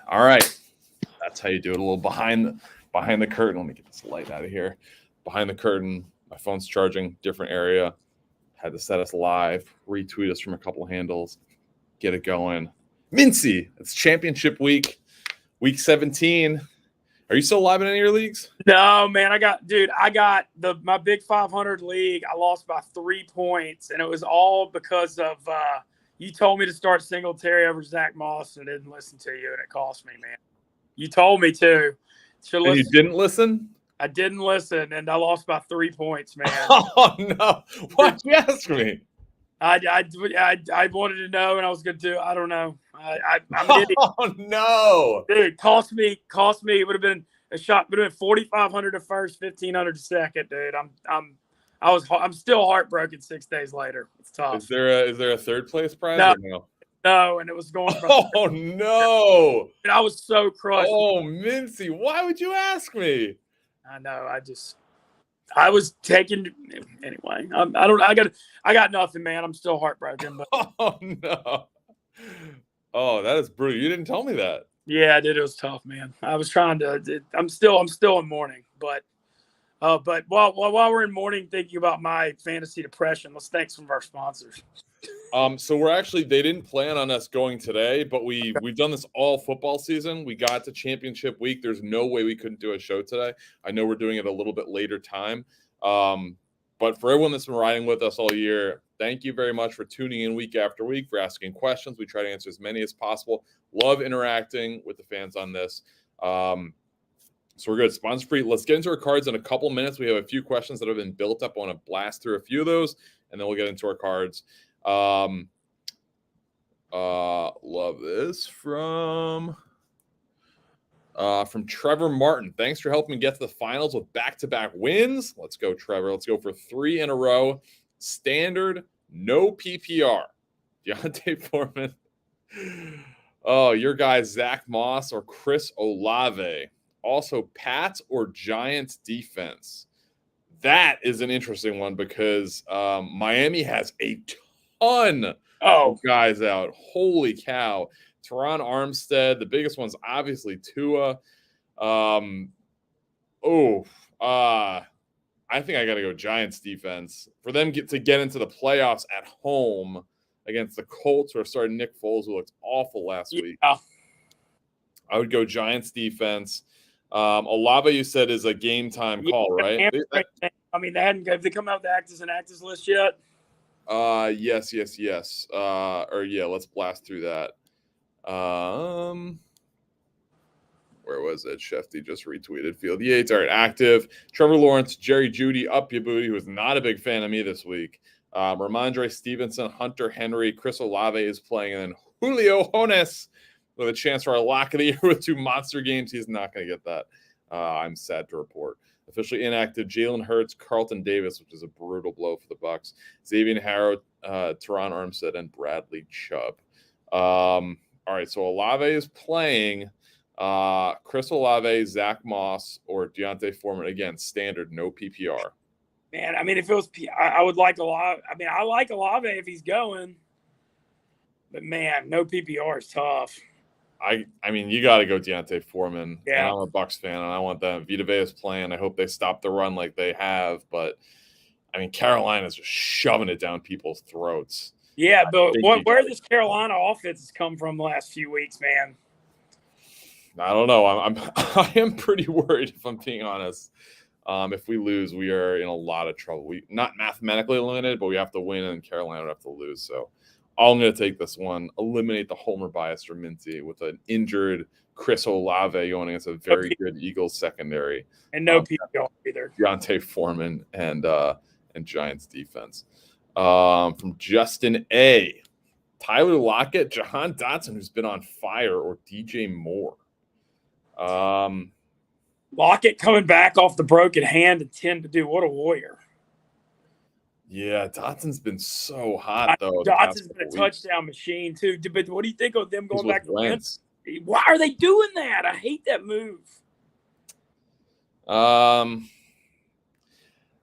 All right. That's how you do it. A little behind the curtain. Let me get this light out of here. Behind the curtain. My phone's charging. Different area. Had to set us live. Retweet us from a couple handles. Get it going. Mintzy. It's championship week. Week 17. Are you still live in any of your leagues? No, man. I got my big 500 league. I lost by 3 points, and it was all because of you told me to start Singletary over Zach Moss, and I didn't listen to you, and it cost me, man. You told me to. And you didn't listen? I didn't listen, and I lost by 3 points, man. Oh no! Why'd you ask me? I wanted to know, and I was going to do. I don't know. I'm an idiot. Oh no, dude! Cost me. It would have been a shot. Would have been 4,500 to first, 1,500 to second, dude. I'm still heartbroken 6 days later. It's tough. Is there a third place prize? No. Or no? No, and it was going. Oh no! And I was so crushed. Oh, Mintzy, why would you ask me? I know. I was taking anyway. I got nothing, man. I'm still heartbroken. But oh no! Oh, that is brutal. You didn't tell me that. Yeah, I did. It was tough, man. I was trying to. I'm still in mourning, but while we're in mourning, thinking about my fantasy depression, let's thank some of our sponsors. So they didn't plan on us going today, but we've done this all football season. We got to championship week. There's no way we couldn't do a show today. I know we're doing it a little bit later time. But for everyone that's been riding with us all year, thank you very much for tuning in week after week, for asking questions. We try to answer as many as possible. Love interacting with the fans on this. So we're good. Sponsor free. Let's get into our cards in a couple minutes. We have a few questions that have been built up. I want to blast through a few of those, and then we'll get into our cards. Love this from Trevor Martin. Thanks for helping me get to the finals with back-to-back wins. Let's go, Trevor. Let's go for 3 in a row. Standard, no PPR. Deontay Foreman. Oh, your guys, Zach Moss or Chris Olave. Also, Pats or Giants defense. That is an interesting one because Miami has a ton of guys out. Holy cow. Teron Armstead. The biggest one's obviously Tua. I think I got to go Giants defense. For them to get into the playoffs at home against the Colts, who are starting Nick Foles, who looked awful last week. I would go Giants defense. Olave, you said, is a game time call, right? I mean, have they come out with the actors and actors list yet? Yes. Let's blast through that. Where was it? Shefty just retweeted Field Yates. All right, active. Trevor Lawrence, Jerry Jeudy, up your booty, who was not a big fan of me this week. Ramondre Stevenson, Hunter Henry, Chris Olave is playing, and then Julio Jones with a chance for a lock of the year with 2 monster games. He's not going to get that. I'm sad to report. Officially inactive, Jalen Hurts, Carlton Davis, which is a brutal blow for the Bucs. Xavier Howard, Teron Armstead, and Bradley Chubb. All right, so Olave is playing. Chris Olave, Zach Moss, or Deontay Foreman. Again, standard, no PPR. Man, I mean, if it was, I would like Olave. I mean, I like Olave if he's going. But, man, no PPR is tough. I mean, you got to go Deontay Foreman. Yeah. And I'm a Bucs fan, and I want them. Vita Vea is playing. I hope they stop the run like they have. But, I mean, Carolina's just shoving it down people's throats. Yeah, but where this Carolina offense has come from the last few weeks, man? I don't know. I am pretty worried, if I'm being honest. If we lose, we are in a lot of trouble. We not mathematically eliminated, but we have to win, and Carolina would have to lose. So I'm going to take this one, eliminate the homer bias for Mintzy with an injured Chris Olave going against a very good Eagles secondary. And no PPR either. Deontay Foreman and Giants defense. From Justin A. Tyler Lockett, Jahan Dotson, who's been on fire, or DJ Moore. Lockett coming back off the broken hand and 10 to do. What a warrior. Yeah, Dotson's been so hot, though. Dotson's been a touchdown machine, too. But what do you think of them going back to Wentz? Why are they doing that? I hate that move.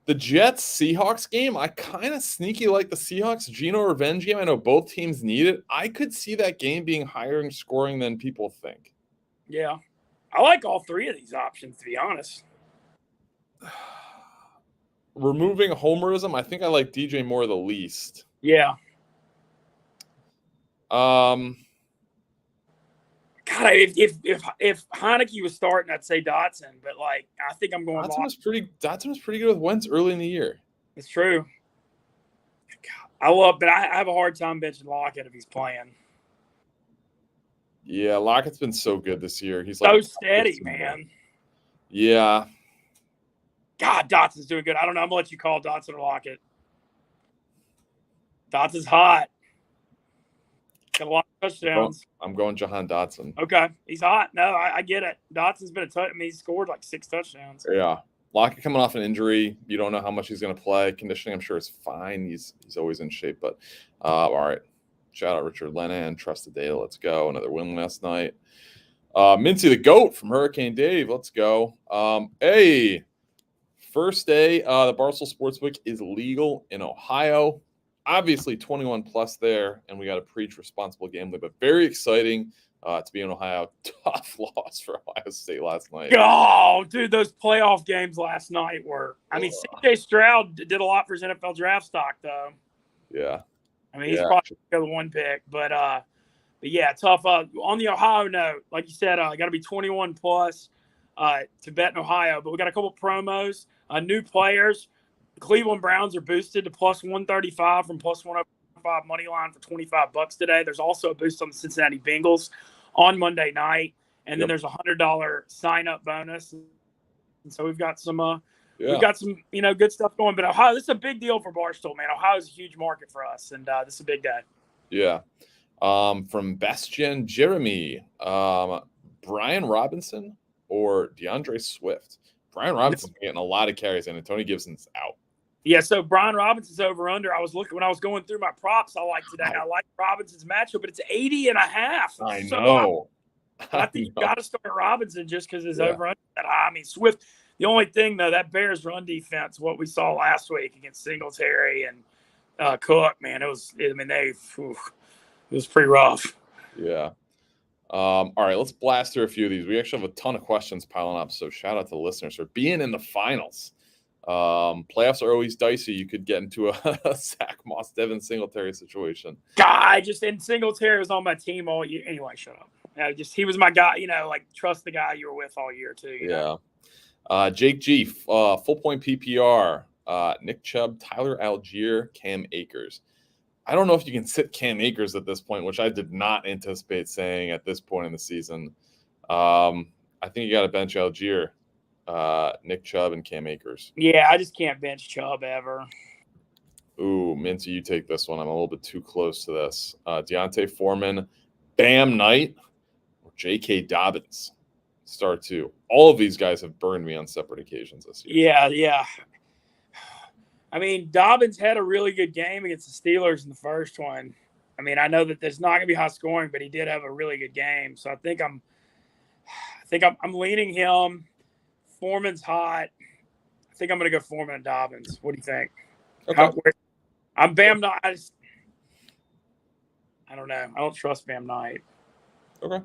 The Jets-Seahawks game, I kind of sneaky like the Seahawks Geno revenge game. I know both teams need it. I could see that game being higher in scoring than people think. Yeah. I like all three of these options, to be honest. Removing homerism, I think I like DJ Moore the least. Yeah. Um, God, if Heineke was starting, I'd say Dotson, but like I think I'm going. Dotson was pretty good with Wentz early in the year. It's true. But I have a hard time benching Lockett if he's playing. Yeah, Lockett's been so good this year. He's So like steady, man. Yeah. God, Dotson's doing good. I don't know. I'm gonna let you call Dotson or Lockett. Dotson's hot. Got a lot of touchdowns. I'm going Jahan Dotson. Okay, he's hot. No, I get it. Dotson's been he scored like 6 touchdowns. Yeah. Lockett coming off an injury. You don't know how much he's going to play. Conditioning, I'm sure, is fine. He's always in shape. But all right. Shout out Richard Lennon. Trust the data. Let's go. Another win last night. Mintzy the GOAT from Hurricane Dave. Let's go. Hey, first day, the Barstool Sportsbook is legal in Ohio. Obviously 21 plus there, and we got to preach responsible gambling, but very exciting to be in Ohio. Tough loss for Ohio State last night. Oh, dude, those playoff games last night were. I mean, CJ Stroud did a lot for his NFL draft stock, though. Yeah. I mean, he's probably the one pick, but yeah, tough. On the Ohio note, like you said, got to be 21 plus to bet in Ohio. But we got a couple promos, new players. The Cleveland Browns are boosted to plus 135 from plus 105 money line for $25 today. There's also a boost on the Cincinnati Bengals on Monday night, and then there's a $100 sign up bonus. And so we've got some. We've got some, good stuff going. But Ohio, this is a big deal for Barstool, man. Ohio is a huge market for us, and this is a big day. Yeah. From Bastian Jeremy, Brian Robinson or DeAndre Swift? Brian Robinson's getting a lot of carries, and Tony Gibson's out. Yeah, so Brian Robinson's over under. I was looking when I was going through my props. I like today. I like Robinson's matchup, but it's 80.5. I know. I think you got to start Robinson just because his over under that high. I mean, Swift. The only thing though, that Bears run defense, what we saw last week against Singletary and Cook, man, it was pretty rough. Yeah. All right, let's blast through a few of these. We actually have a ton of questions piling up, so shout out to the listeners for being in the finals. Playoffs are always dicey. You could get into a Zach Moss, Devin Singletary situation. God, Singletary was on my team all year. Anyway, shut up. He was my guy. Trust the guy you were with all year too. Yeah. Jake G, full point PPR. Nick Chubb, Tyler Algier, Cam Akers. I don't know if you can sit Cam Akers at this point, which I did not anticipate saying at this point in the season. I think you got to bench Algier, Nick Chubb, and Cam Akers. Yeah, I just can't bench Chubb ever. Ooh, Mintzy, you take this one. I'm a little bit too close to this. Deontay Foreman, Bam Knight, or J.K. Dobbins. Star 2. All of these guys have burned me on separate occasions this year. Yeah. I mean, Dobbins had a really good game against the Steelers in the first one. I mean, I know that there's not going to be high scoring, but he did have a really good game. So I think I'm leaning him. Foreman's hot. I think I'm going to go Foreman and Dobbins. What do you think? Okay. I'm Bam Knight. I don't know. I don't trust Bam Knight. Okay.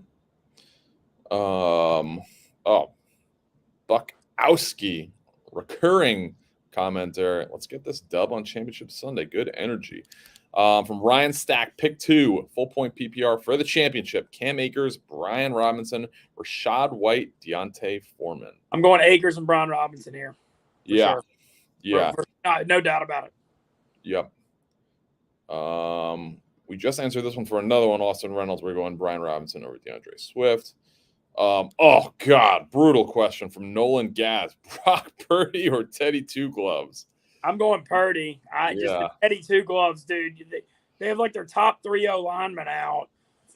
Buckowski, recurring commenter. Let's get this dub on Championship Sunday. Good energy. From Ryan Stack, pick 2, full point PPR for the championship. Cam Akers, Brian Robinson, Rashad White, Deontay Foreman. I'm going Akers and Brian Robinson here. Yeah. Sure. Yeah. No doubt about it. Yep. We just answered this one for another one. Austin Reynolds. We're going Brian Robinson over DeAndre Swift. Oh God, brutal question from Nolan Gass. Brock Purdy or Teddy Two Gloves? I'm going Purdy. Just the Teddy Two Gloves, dude. They have like their top 3 linemen out.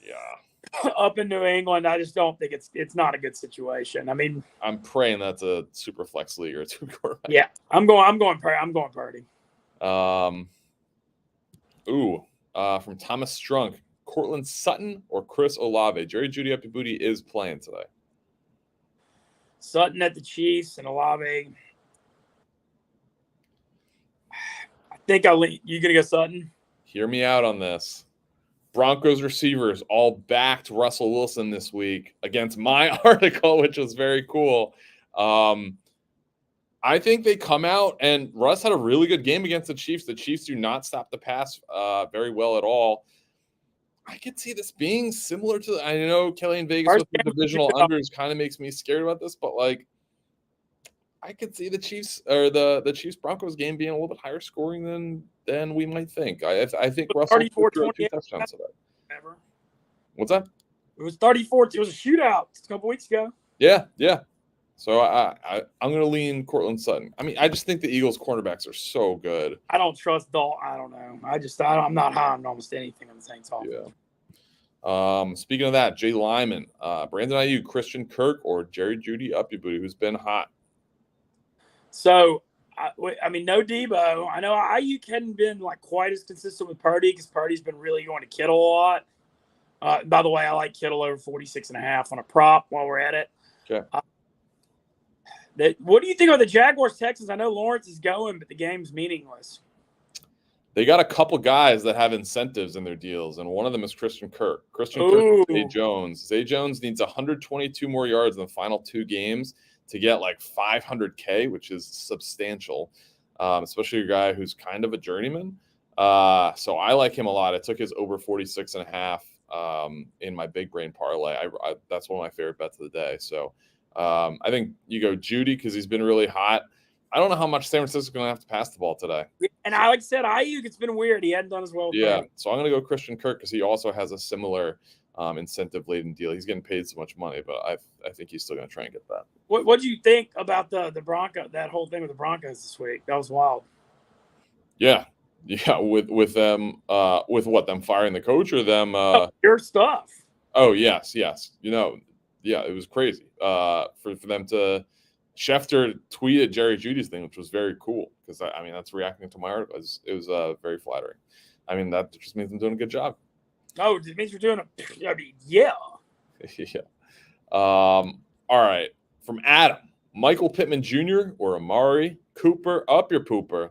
Yeah. Up in New England, I just don't think it's not a good situation. I mean, I'm praying that's a super flex league or 2 quarterback. Yeah, I'm going Purdy. From Thomas Strunk, Cortland Sutton or Chris Olave? Jerry Jeudy up your booty is playing today. Sutton at the Chiefs and Olave. I think you gonna go Sutton? Hear me out on this. Broncos receivers all backed Russell Wilson this week against my article, which was very cool. I think they come out, and Russ had a really good game against the Chiefs. The Chiefs do not stop the pass very well at all. I could see this being similar to, I know Kelly in Vegas with the divisional unders kind of makes me scared about this, but like I could see the Chiefs or the Chiefs Broncos game being a little bit higher scoring than we might think. I think Russell threw 2 touchdowns today. Ever. What's that? It was 34. It was a shootout a couple weeks ago. Yeah. So I'm going to lean Cortland Sutton. I mean, I just think the Eagles cornerbacks are so good. I don't trust Dalton. I don't know. I'm not high on almost anything on the Saints offense. Yeah. Speaking of that, Jay Lyman, Brandon Ayuk, Christian Kirk, or Jerry Jeudy up your booty, who's been hot. So, I mean, no Debo. I know Ayuk hadn't been like quite as consistent with Purdy because Purdy's been really going to Kittle a lot. By the way, I like Kittle over 46.5 on a prop while we're at it. Okay. What do you think about the Jaguars Texans? I know Lawrence is going, but the game's meaningless. They got a couple guys that have incentives in their deals, and one of them is Christian Kirk. Kirk and Zay Jones. Zay Jones needs 122 more yards in the final 2 games to get like $500K, which is substantial, especially a guy who's kind of a journeyman. So I like him a lot. I took his over 46.5 in my big brain parlay. That's one of my favorite bets of the day. So I think you go Jeudy because he's been really hot. I don't know how much San Francisco's going to have to pass the ball today. And like I said, Ayuk, it's been weird. He hadn't done as well. Yeah, so I'm going to go Christian Kirk because he also has a similar incentive-laden deal. He's getting paid so much money, but I think he's still going to try and get that. What do you think about the Broncos? That whole thing with the Broncos this week? That was wild. Yeah, with them, with what, them firing the coach or them? Your stuff. Oh yes. You know, yeah, it was crazy. For them to. Schefter tweeted Jerry Jeudy's thing, which was very cool because I mean that's reacting to my article. It was very flattering. I mean that just means I'm doing a good job. Oh, it means you're doing yeah. Yeah. All right. From Adam, Michael Pittman Jr. or Amari Cooper, up your pooper.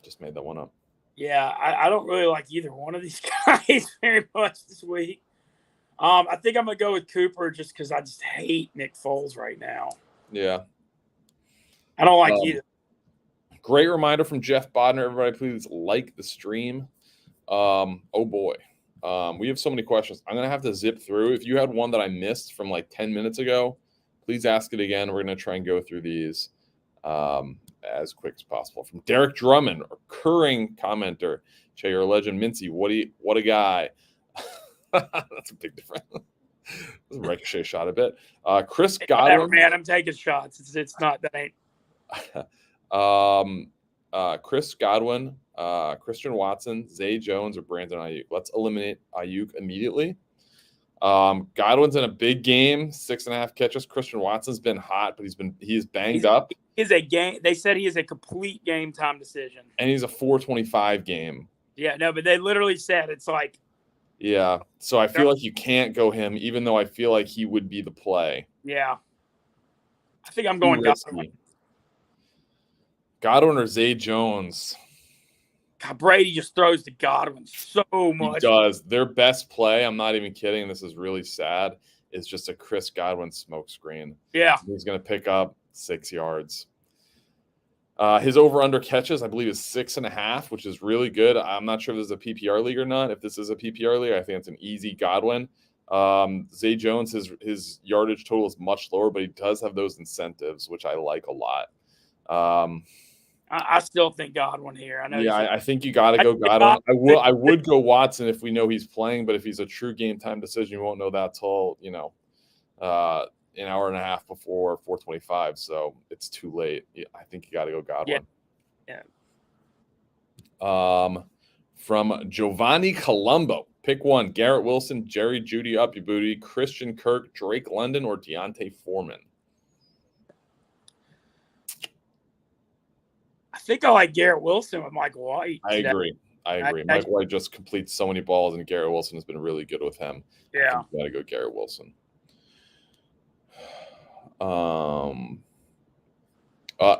Just made that one up. Yeah, I don't really like either one of these guys very much this week. I think I'm going to go with Cooper just because I just hate Nick Foles right now. Yeah. I don't like either. Great reminder from Jeff Bodner. Everybody, please like the stream. Oh, boy. We have so many questions. I'm going to have to zip through. If you had one that I missed from like 10 minutes ago, please ask it again. We're going to try and go through these as quick as possible. From Derek Drummond, recurring commenter, Cheah, your legend, Mintzy. What a guy. That's a big difference. This ricochet shot a bit. Chris Godwin. Man, I'm taking shots. It's not that ain't. Chris Godwin, Christian Watson, Zay Jones, or Brandon Ayuk. Let's eliminate Ayuk immediately. Godwin's in a big game, 6.5 catches. Christian Watson's been hot, but he's banged up. Is a game. They said he is a complete game time decision, and he's a 425 game. Yeah, no, but they literally said it's like. Yeah, so I feel like you can't go him, even though I feel like he would be the play. Yeah, I think I'm going Godwin or Zay Jones. God, Brady just throws to Godwin so much. He does. Their best play, I'm not even kidding, this is really sad, is just a Chris Godwin smoke screen. Yeah. He's going to pick up 6 yards. His over-under catches, I believe, is 6.5, which is really good. I'm not sure if this is a PPR league or not. If this is a PPR league, I think it's an easy Godwin. Zay Jones, his yardage total is much lower, but he does have those incentives, which I like a lot. I still think Godwin here. I know. Yeah, I think you got to go Godwin. I would go Watson if we know he's playing, but if he's a true game time decision, you won't know that till an hour and a half before 4:25. So it's too late. I think you got to go Godwin. Yeah. From Giovanni Colombo, pick one: Garrett Wilson, Jerry Jeudy, up your booty, Christian Kirk, Drake London, or Deontay Foreman. I think I like Garrett Wilson with Mike White. I agree. Mike White just completes so many balls, and Garrett Wilson has been really good with him. Yeah. You got to go Garrett Wilson.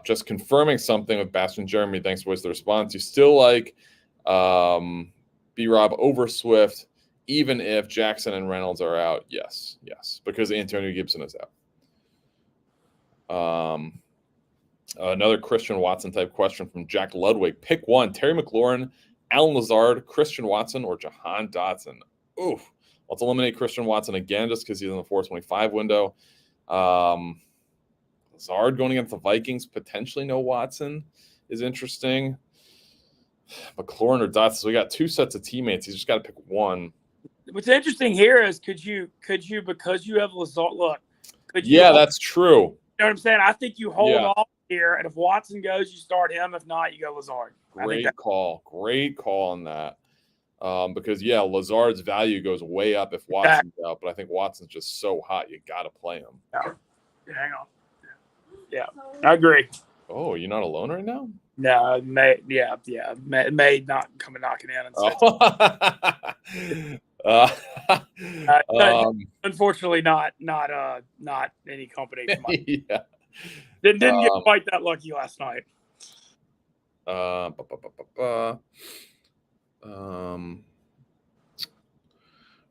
Just confirming something with Bastion Jeremy. Thanks for the response. You still like B-Rob over Swift, even if Jackson and Reynolds are out. Yes, because Antonio Gibson is out. Another Christian Watson type question from Jack Ludwig. Pick one: Terry McLaurin, Alan Lazard, Christian Watson, or Jahan Dotson. Oof. Let's eliminate Christian Watson again just because he's in the 425 window. Lazard going against the Vikings, potentially no Watson is interesting. McLaurin or Dotson. So we got two sets of teammates. He's just got to pick one. What's interesting here is could you because you have Lazard? Look, that's true. You know what I'm saying? I think you hold off here, and if Watson goes, you start him. If not, you go Lazard. Great call on that. Because Lazard's value goes way up if Watson's out, but I think Watson's just so hot you got to play him. Yeah, hang on. Yeah, I agree. Oh, you're not alone right now? No, May not coming knocking in and unfortunately not any company. Didn't get quite that lucky last night.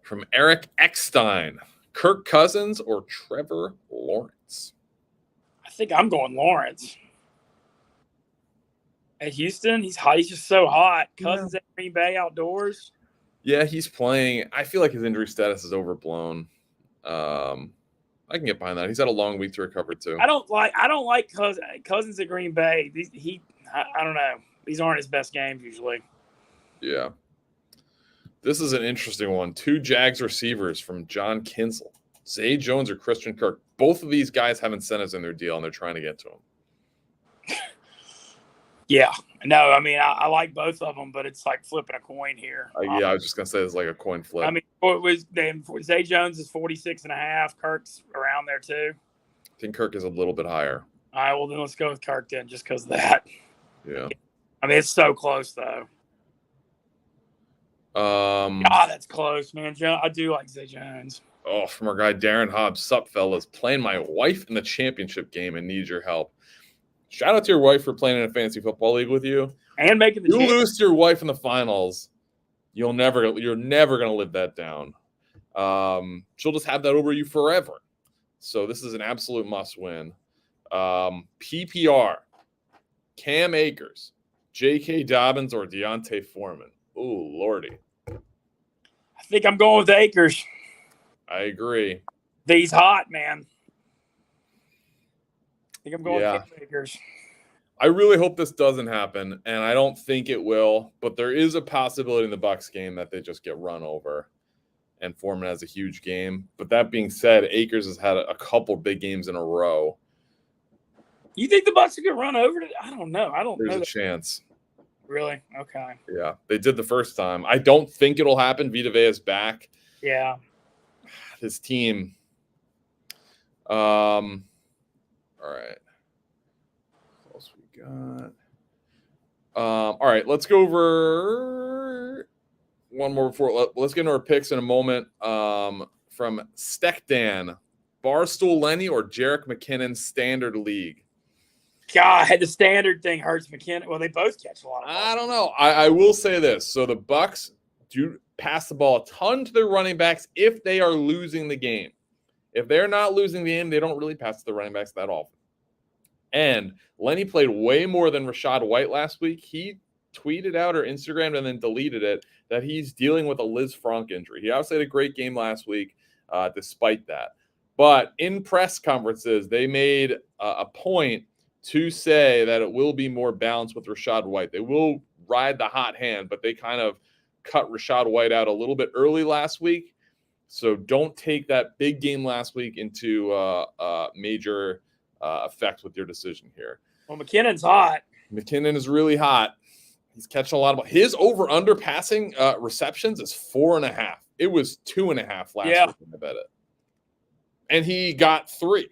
From Eric Eckstein, Kirk Cousins or Trevor Lawrence? I think I'm going Lawrence. At Houston, he's hot. He's just so hot. Cousins at Green Bay outdoors. Yeah, he's playing. I feel like his injury status is overblown. I can get behind that. He's had a long week to recover too. I don't like Cousins at Green Bay. I don't know. These aren't his best games usually. Yeah. This is an interesting one. Two Jags receivers from John Kinsel. Zay Jones or Christian Kirk. Both of these guys have incentives in their deal, and they're trying to get to him. Yeah. No, I mean, I like both of them, but it's like flipping a coin here. I was just going to say it's like a coin flip. I mean, Zay Jones is 46.5. Kirk's around there too. I think Kirk is a little bit higher. All right, well, then let's go with Kirk then just because of that. Yeah. I mean, it's so close, though. That's close, man. I do like Zay Jones. Oh, from our guy Darren Hobbs. Sup, fellas. Playing my wife in the championship game and need your help. Shout out to your wife for playing in a fantasy football league with you. And making the You lose to your wife in the finals, you're never going to live that down. She'll just have that over you forever. So this is an absolute must win. PPR, Cam Akers, J.K. Dobbins, or Deontay Foreman. Ooh, Lordy. I think I'm going with Akers. I agree. He's hot, man. I think I'm going with Cam Akers. I really hope this doesn't happen, and I don't think it will, but there is a possibility in the Bucs game that they just get run over and Foreman has a huge game. But that being said, Akers has had a couple big games in a row. You think the Bucs are going to run over? I don't know. There's a chance. Really? Okay. Yeah, they did the first time. I don't think it'll happen. Vita Vea is back. Yeah. His team. All right. What else we got? All right, let's go over one more before. Let's get into our picks in a moment. From Steckdan, Barstool Lenny or Jerick McKinnon Standard League? God, the standard thing hurts McKinnon. Well, they both catch a lot of balls. I don't know. I will say this. So the Bucs do pass the ball a ton to their running backs if they are losing the game. If they're not losing the game, they don't really pass to the running backs that often. And Lenny played way more than Rachaad White last week. He tweeted out or Instagrammed and then deleted it that he's dealing with a Liz Frank injury. He obviously had a great game last week despite that. But in press conferences, they made a point to say that it will be more balanced with Rachaad White. They will ride the hot hand, but they kind of cut Rachaad White out a little bit early last week. So don't take that big game last week into major effect with your decision here. Well, McKinnon's hot. McKinnon is really hot. He's catching a lot of – his over-under passing receptions is 4.5. It was 2.5 last week when I bet it. And he got 3.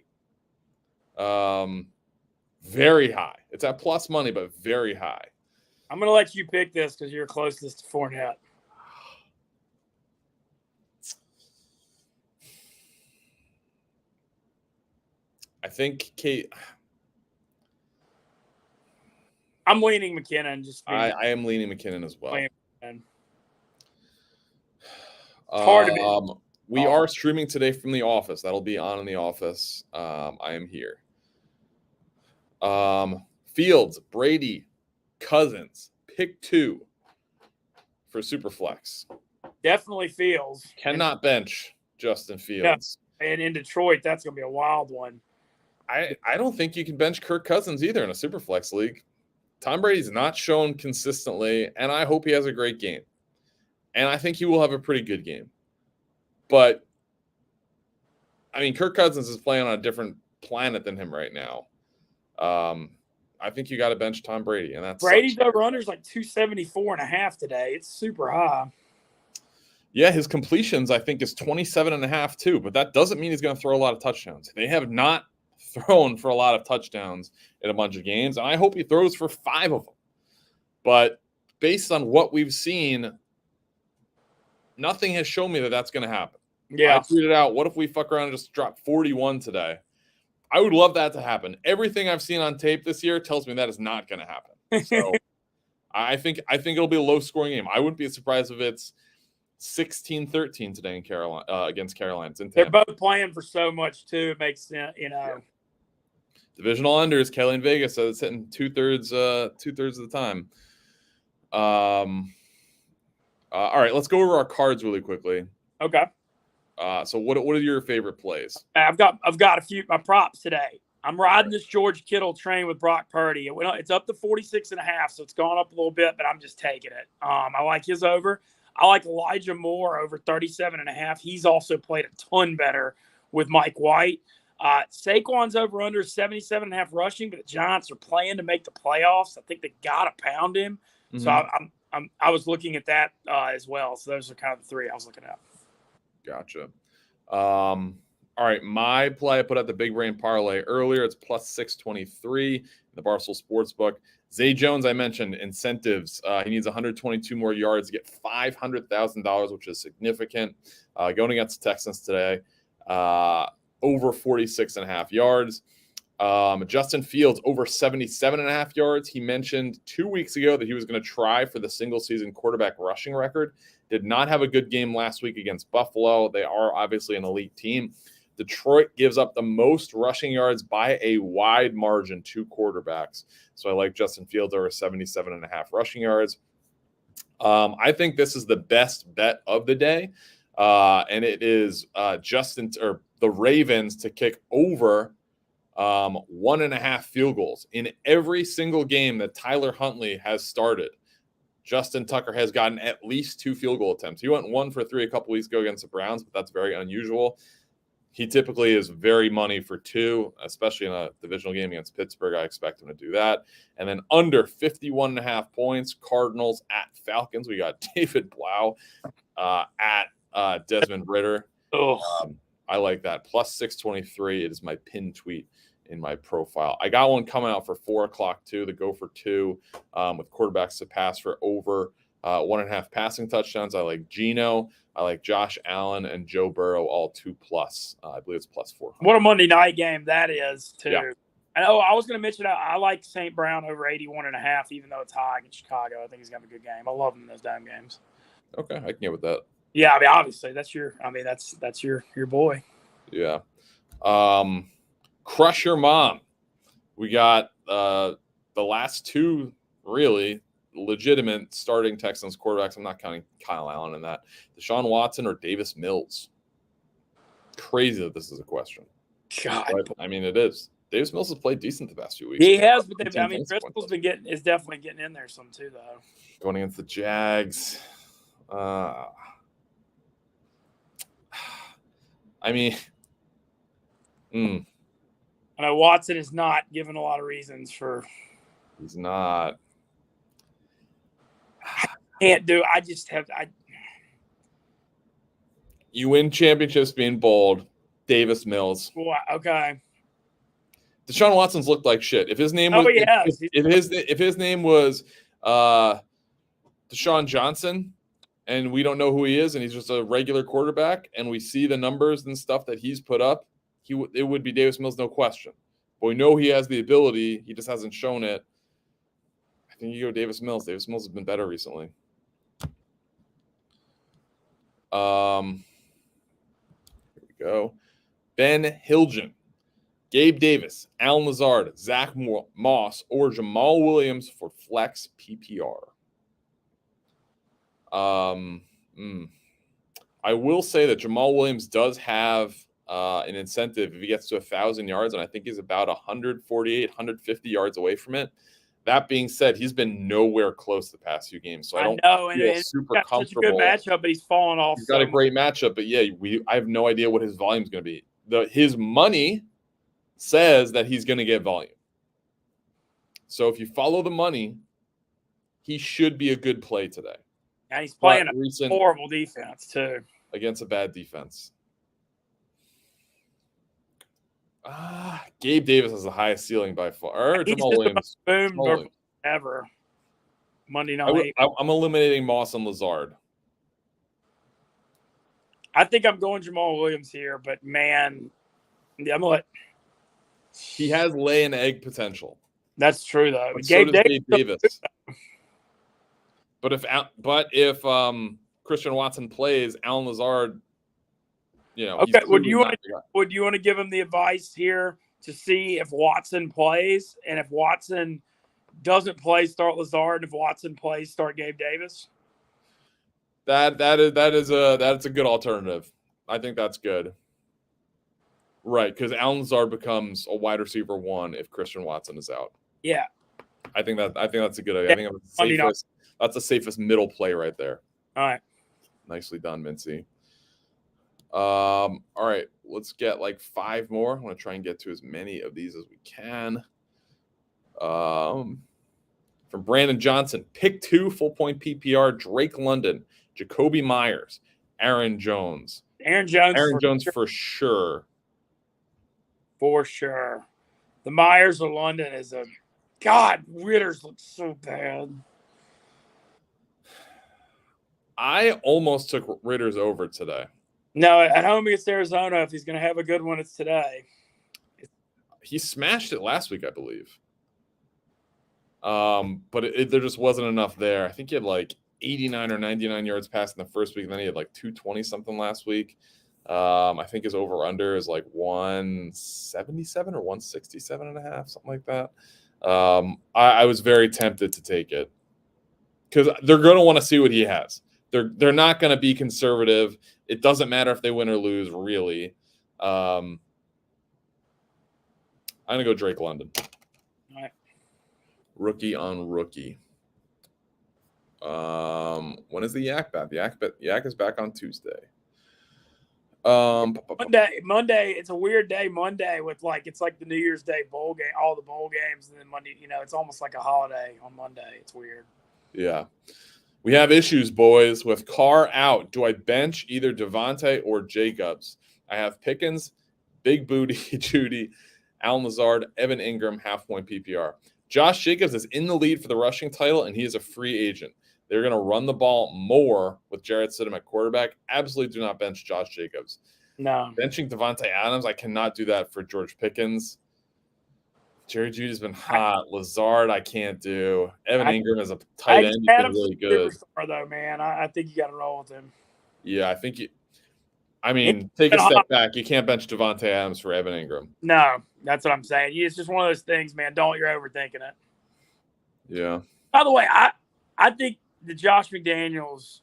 Very high. It's at plus money, but very high. I'm going to let you pick this because you're closest to Fournette. I think Kate. I'm leaning McKinnon. I am leaning McKinnon as well. hard to be. We are streaming today from the office. That'll be on in the office. I am here. Fields, Brady, Cousins, pick 2 for Superflex. Definitely Fields. Cannot bench Justin Fields. Yeah. And in Detroit, that's going to be a wild one. I don't think you can bench Kirk Cousins either in a Superflex league. Tom Brady's not shown consistently, and I hope he has a great game. And I think he will have a pretty good game. But, I mean, Kirk Cousins is playing on a different planet than him right now. I think you got to bench Tom Brady, and that's Brady's over-under is like 274.5 today. It's super high. Yeah, his completions, I think, is 27.5 too, but that doesn't mean he's going to throw a lot of touchdowns. They have not thrown for a lot of touchdowns in a bunch of games, and I hope he throws for 5 of them. But based on what we've seen, nothing has shown me that that's going to happen. Yeah. I tweeted out, what if we fuck around and just drop 41 today? I would love that to happen. Everything I've seen on tape this year tells me that is not going to happen. So I think it'll be a low-scoring game. I wouldn't be surprised if it's 16-13 today in Carolina against Carolina. They're both playing for so much too. It makes sense, you know. Yeah. Divisional unders, Kelly in Vegas, so it's hitting 2/3 of the time. All right, let's go over our cards really quickly. Okay. So what are your favorite plays? I've got a few my props today. I'm riding this George Kittle train with Brock Purdy. It's up to 46.5, so it's gone up a little bit, but I'm just taking it. I like his over. I like Elijah Moore over 37.5. He's also played a ton better with Mike White. Saquon's over under 77.5 rushing, but the Giants are playing to make the playoffs. I think they got to pound him. Mm-hmm. So I was looking at that as well. So those are kind of the 3 I was looking at. Gotcha. All right, my play I put out the big brain parlay earlier. It's plus 623 in the Barstool Sportsbook. Zay Jones, I mentioned incentives. He needs 122 more yards to get $500,000, which is significant. Going against the Texans today, over 46.5 yards. Justin Fields over 77.5 yards. He mentioned 2 weeks ago that he was going to try for the single season quarterback rushing record. Did not have a good game last week against Buffalo. They are obviously an elite team. Detroit gives up the most rushing yards by a wide margin to quarterbacks. So I like Justin Fields over 77.5 rushing yards. I think this is the best bet of the day. And it is the Ravens to kick over 1.5 field goals in every single game that Tyler Huntley has started. Justin Tucker has gotten at least 2 field goal attempts. He went 1 for 3 a couple weeks ago against the Browns, but that's very unusual. He typically is very money for 2, especially in a divisional game against Pittsburgh. I expect him to do that. And then under 51.5 points, Cardinals at Falcons. We got David Blau at Desmond Ridder. I like that. Plus 623. It is my pinned tweet in my profile. I got one coming out for 4 o'clock too, the go for 2 with quarterbacks to pass for over 1.5 passing touchdowns. I like Geno. I like Josh Allen and Joe Burrow, all 2+. I believe it's plus 400. What a Monday night game that is too. Yeah. And I was going to mention I like St. Brown over 81.5, even though it's high against Chicago. I think he's got a good game. I love him in those dime games. Okay, I can get with that. Yeah, I mean, obviously that's your boy. Yeah. Crush your mom. We got the last 2 really legitimate starting Texans quarterbacks. I'm not counting Kyle Allen in that. Deshaun Watson or Davis Mills. Crazy that this is a question. God, but, I mean, it is. Davis Mills has played decent the past few weeks. He has, but Driscoll's is definitely getting in there some too, though. Going against the Jags. I mean, I know Watson is not given a lot of reasons for. He's not. Can't do. I just have. You win championships being bold. Davis Mills. Okay. Deshaun Watson's looked like shit. If his name was, if his name was Deshaun Johnson, and we don't know who he is, and he's just a regular quarterback, and we see the numbers and stuff that he's put up, it would be Davis Mills, no question. But we know he has the ability. He just hasn't shown it. I think you go Davis Mills. Davis Mills has been better recently. Here we go. Ben Hilgen, Gabe Davis, Alan Lazard, Zach Moss, or Jamal Williams for flex PPR. I will say that Jamal Williams does have an incentive if he gets to 1,000 yards, and I think he's about 148, 150 yards away from it. That being said, he's been nowhere close the past few games, so I don't feel super comfortable. Such a good matchup, but he's fallen off. He's got a great matchup, but yeah, I have no idea what his volume is going to be. His money says that he's going to get volume. So if you follow the money, he should be a good play today. And he's playing a horrible defense, too. Against a bad defense. Gabe Davis has the highest ceiling by far. Or Jamal Williams. Boom ever. Monday night. I'm eliminating Moss and Lazard. I think I'm going Jamal Williams here, but man, I'm going to He has lay and egg potential. That's true, though. Gabe Davis. But if Christian Watson plays, Alan Lazard, okay. Would you want to give him the advice here to see if Watson plays, and if Watson doesn't play, start Lazard, and if Watson plays, start Gabe Davis? That's a good alternative. I think that's good. Right, because Alan Lazard becomes a wide receiver 1 if Christian Watson is out. Yeah, I think that's a good idea. I think that's the safest middle play right there. All right, nicely done, Mintzy. All right, let's get like 5 more. I want to try and get to as many of these as we can. From Brandon Johnson, pick 2 full point PPR: Drake London, Jacoby Myers, Aaron Jones. Aaron Jones for sure. For sure. The Myers or London is a God. Ritters look so bad. I almost took Ritters over today. No, at home against Arizona, if he's going to have a good one, it's today. He smashed it last week, I believe. But there just wasn't enough there. I think he had like 89 or 99 yards passing the first week, and then he had like 220 something last week. I think his over-under is like 177 or 167 and a half, something like that. I was very tempted to take it because they're going to want to see what he has. They're not going to be conservative. It doesn't matter if they win or lose, really. I'm going to go Drake London. All right. Rookie on rookie. When is the Yak back? The Yak is back on Tuesday. Monday. It's a weird day. Monday with it's like the New Year's Day bowl game, all the bowl games, and then Monday. It's almost like a holiday on Monday. It's weird. Yeah, we have issues, boys. With Carr out, do I bench either Devontae or Jacobs? I have Pickens, Big Booty, Judy, Alan Lazard, Evan Ingram, half-point PPR. Josh Jacobs is in the lead for the rushing title, and he is a free agent. They're going to run the ball more with Jarrett Stidham at quarterback. Absolutely do not bench Josh Jacobs. No. Benching Devontae Adams, I cannot do that for George Pickens. Jerry Jeudy's been hot. Lazard, I can't do. Evan Ingram is a tight end. He's been really good. Superstar, though, man. I think you got to roll with him. Yeah, I think take a step back. You can't bench Devontae Adams for Evan Ingram. No, that's what I'm saying. It's just one of those things, man. You're overthinking it. Yeah. By the way, I think the Josh McDaniels,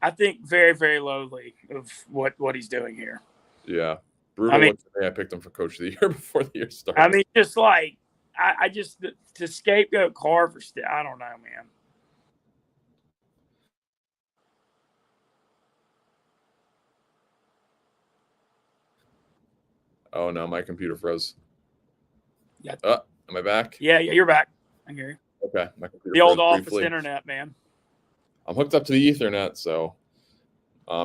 I think very, very lowly of what he's doing here. Yeah. Brutal. I picked him for coach of the year before the year started. I mean, just like, I just, to scapegoat Carr for I don't know, man. Oh, no, my computer froze. Yeah. Am I back? Yeah, you're back. I hear you. Okay. My computer the old office briefly. Internet, man. I'm hooked up to the Ethernet, so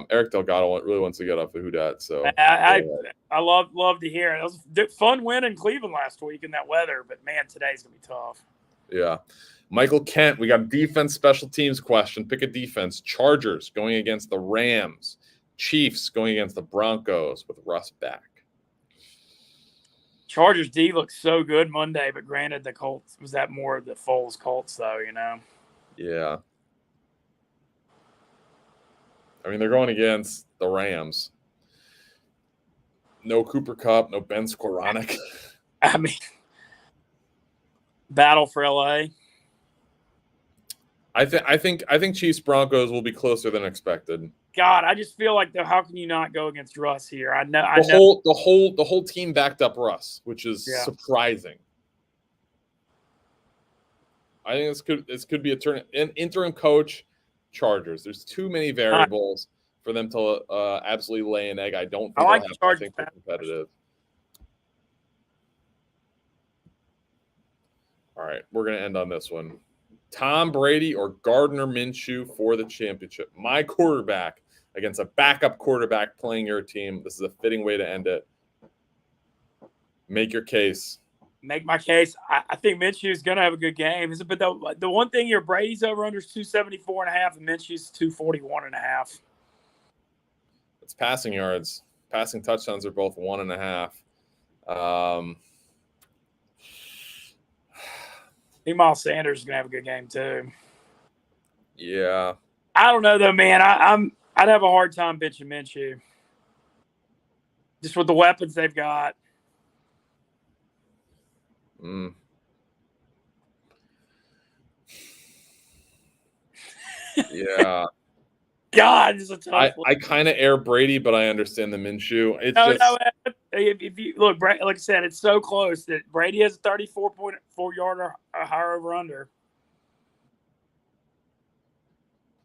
Eric Delgado really wants to get off the Houdat. So I love to hear it. It was a fun win in Cleveland last week in that weather, but man, today's gonna be tough. Yeah. Michael Kent, we got defense special teams question. Pick a defense. Chargers going against the Rams. Chiefs going against the Broncos with Russ back. Chargers D looks so good Monday, but granted, the Colts was that more of the Foles Colts though, Yeah. I mean, they're going against the Rams. No Cooper Kupp, no Ben Skoranek. I mean, battle for LA. I think Chiefs Broncos will be closer than expected. God, I just feel like how can you not go against Russ here? I know the whole team backed up Russ, which is surprising. I think this could be an interim coach. Chargers. There's too many variables for them to absolutely lay an egg. I don't think they'll have. I think they're competitive. All right, we're gonna end on this one. Tom Brady or Gardner Minshew for the championship. My quarterback against a backup quarterback playing your team. This is a fitting way to end it. Make your case. Make my case. I think Minshew is going to have a good game. But the one thing here, Brady's over-under is 274.5 and Minshew's 241.5. It's passing yards. Passing touchdowns are both 1.5. I think Miles Sanders is going to have a good game too. Yeah. I don't know though, man. I'd have a hard time benching Minshew. Just with the weapons they've got. Yeah. God, this is a tough I kind of air Brady, but I understand the Minshew. It's if you look, like I said, it's so close that Brady has a 34.4 yarder higher over under.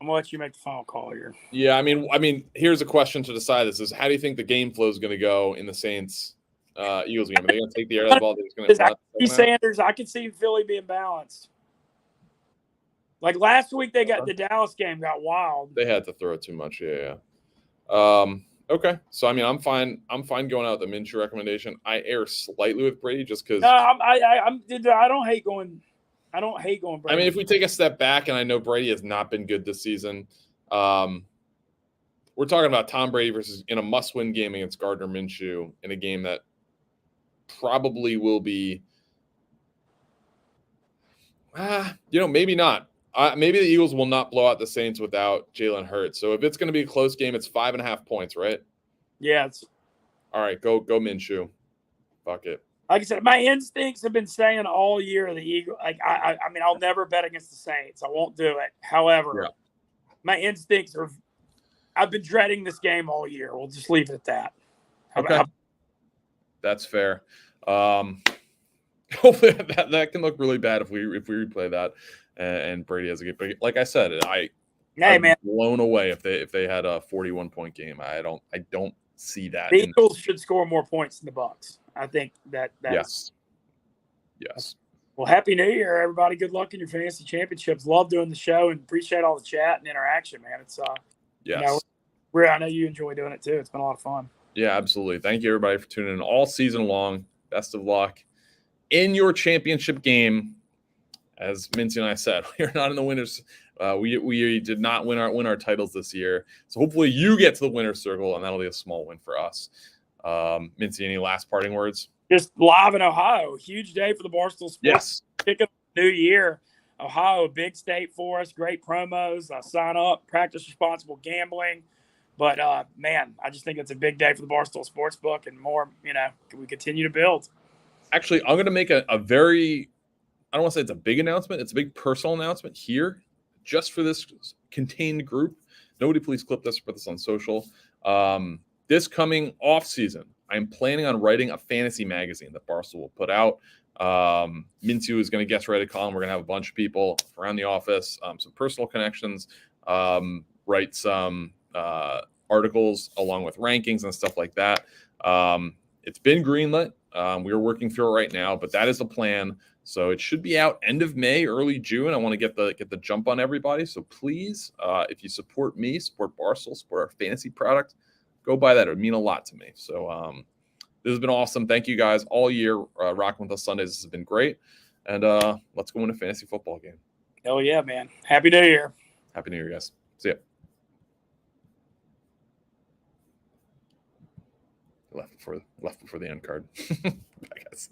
I'm gonna let you make the final call here. Yeah, I mean, here's a question to decide this: is how do you think the game flow is going to go in the Saints Eagles game? Are they going to take the air out of the ball? I can see Philly being balanced. Like last week, the Dallas game got wild. They had to throw too much. Yeah. Okay, so I mean, I'm fine going out with the Minshew recommendation. I err slightly with Brady just because. No, I don't hate going. I don't hate going Brady. I mean, if we take a step back, and I know Brady has not been good this season, we're talking about Tom Brady versus in a must-win game against Gardner Minshew in a game that probably will be, maybe not. Maybe the Eagles will not blow out the Saints without Jalen Hurts. So if it's going to be a close game, it's 5.5 points, right? Yeah. All right, go Minshew. Fuck it. Like I said, my instincts have been saying all year the Eagles. Like I mean, I'll never bet against the Saints. I won't do it. However, my instincts are. I've been dreading this game all year. We'll just leave it at that. Okay, that's fair. Hopefully that can look really bad if we replay that and Brady has a game. But like I said, I'm blown away if they had a 41-point game. I don't see that. The Eagles should score more points than the Bucs. I think that's yes. Well, Happy New Year, everybody. Good luck in your fantasy championships. Love doing the show and appreciate all the chat and interaction, man. It's yes. I know you enjoy doing it too. It's been a lot of fun. Yeah, absolutely. Thank you everybody for tuning in all season long. Best of luck in your championship game. As Mintzy and I said, we are not in the winners. We did not win our titles this year. So hopefully you get to the winner's circle, and that'll be a small win for us. Mintzy, any last parting words? Just live in Ohio. Huge day for the Barstool Sports. Yes. Kicking off the new year. Ohio, a big state for us. Great promos. Sign up. Practice responsible gambling. But, man, I just think it's a big day for the Barstool Sportsbook and more, we continue to build. Actually, I'm going to make a very – I don't want to say it's a big announcement. It's a big personal announcement here just for this contained group. Nobody please clip this, put this on social. This coming off season, I'm planning on writing a fantasy magazine that Barstool will put out. Mintzy is going to guest write a column. We're going to have a bunch of people around the office, some personal connections, write some articles along with rankings and stuff like that. It's been greenlit. We're working through it right now, but that is the plan. So it should be out end of May, early June. I want to get the jump on everybody. So please, if you support me, support Barstool, support our fantasy product, go buy that. It would mean a lot to me. So this has been awesome. Thank you guys all year rocking with us Sundays. This has been great. And let's go win a fantasy football game. Hell yeah, man. Happy New Year. Happy New Year, guys. See ya. Left before the end card. Bye, guys.